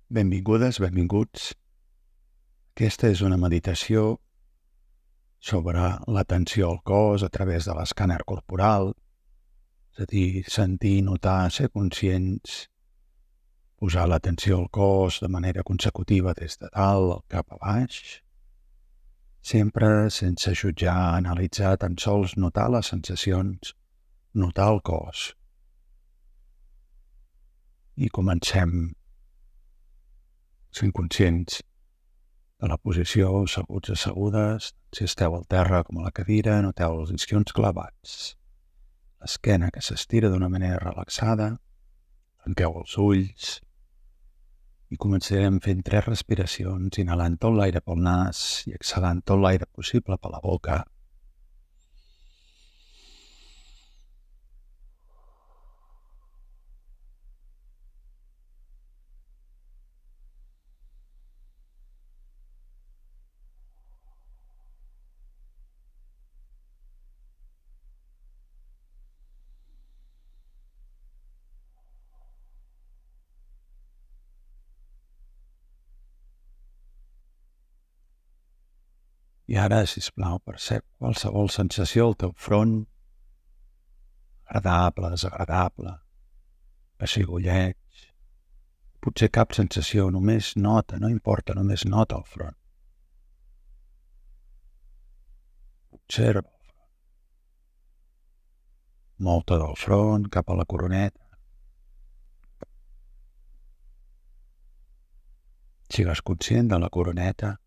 Benvingudes, benvinguts. Aquesta és una meditació sobre l'atenció al cos a través de l'escàner corporal, és a dir, sentir, notar, ser conscients, posar l'atenció al cos de manera consecutiva des de dalt cap a baix, sempre sense jutjar, analitzar, tan sols notar les sensacions, notar el cos. I comencem sent conscients de la posició, asseguts, assegudes. Si esteu al terra com a la cadira, noteu els isquions clavats, l'esquena que s'estira d'una manera relaxada, tanqueu els ulls i començarem fent 3 respiracions, inhalant tot l'aire pel nas i exhalant tot l'aire possible per la boca. I ara, sisplau, percep qualsevol sensació al teu front, agradable, desagradable, pessigolleig, potser cap sensació, només nota, no importa, només nota el front. Observa el front. Mou-te del front cap a la coroneta. Sigues conscient de la coroneta.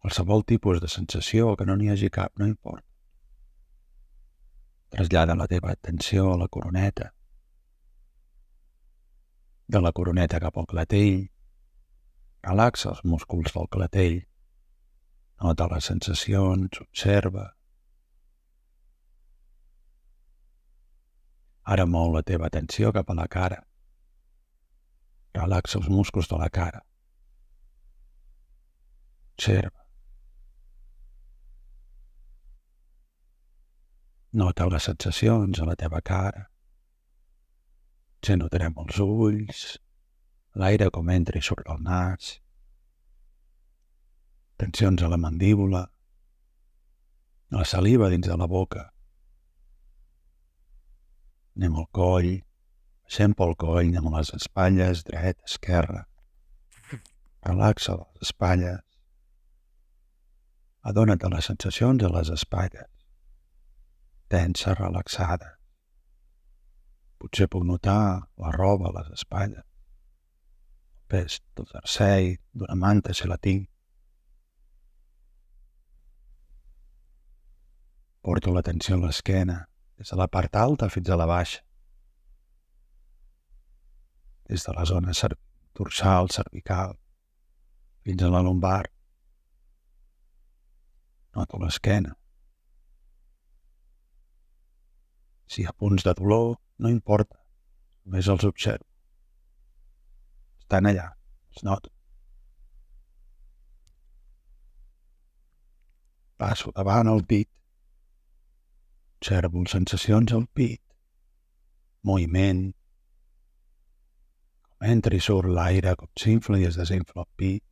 Qualsevol tipus de sensació, que no n'hi hagi cap, no importa. Trasllada la teva atenció a la coroneta. De la coroneta cap al clatell. Relaxa els músculs del clatell. Nota les sensacions, observa. Ara mou la teva atenció cap a la cara. Relaxa els músculs de la cara. Observa. Nota les sensacions a la teva cara. Ja notarem els ulls, l'aire com entra i surt del nas, tensions a la mandíbula, la saliva dins de la boca. Anem al coll, baixem pel coll, anem a les espatlles, dreta, esquerra. Relaxa les espatlles. Adona't de les sensacions a les espatlles. Tensa, relaxada. Potser puc notar la roba a les espatlles, el pes del jersei, d'una manta si la tinc. Porto l'atenció a l'esquena, des de la part alta fins a la baixa. Des de la zona dorsal, cervical, fins a la lumbar. Noto l'esquena. Si hi ha punts de dolor, no importa, només els observo. Estan allà, els noto. Passo davant el pit. Observo sensacions al pit. Moviment. Com entra i surt l'aire, com s'infla i es desinfla el pit.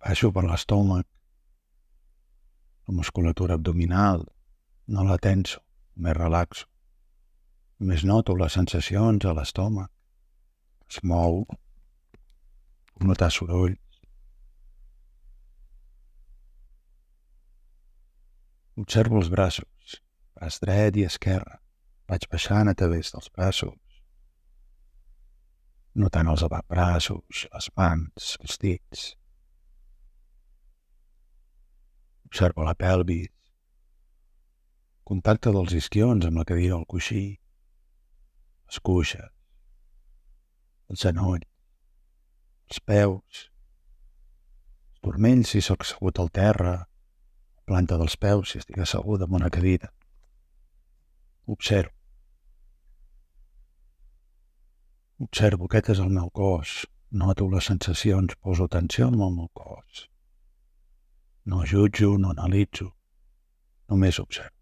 Baixo per l'estómac. La musculatura abdominal. No la tenso, només relaxo. Només noto les sensacions a l'estómac. Es mou. Puc notar sorolls. Observo els braços, braç dret i esquerre. Vaig baixant a través dels braços. Notant els avantbraços, les mans, els dits. Observo la pelvis. Contacte dels isquions amb la cadira o el coixí, les cuixes, el genoll, els peus, els turmells si sóc assegut al terra, la planta dels peus si estic assegut en una cadira. Observo. Observo, aquest és el meu cos, noto les sensacions, poso atenció en el meu cos. No jutjo, no analitzo, només observo.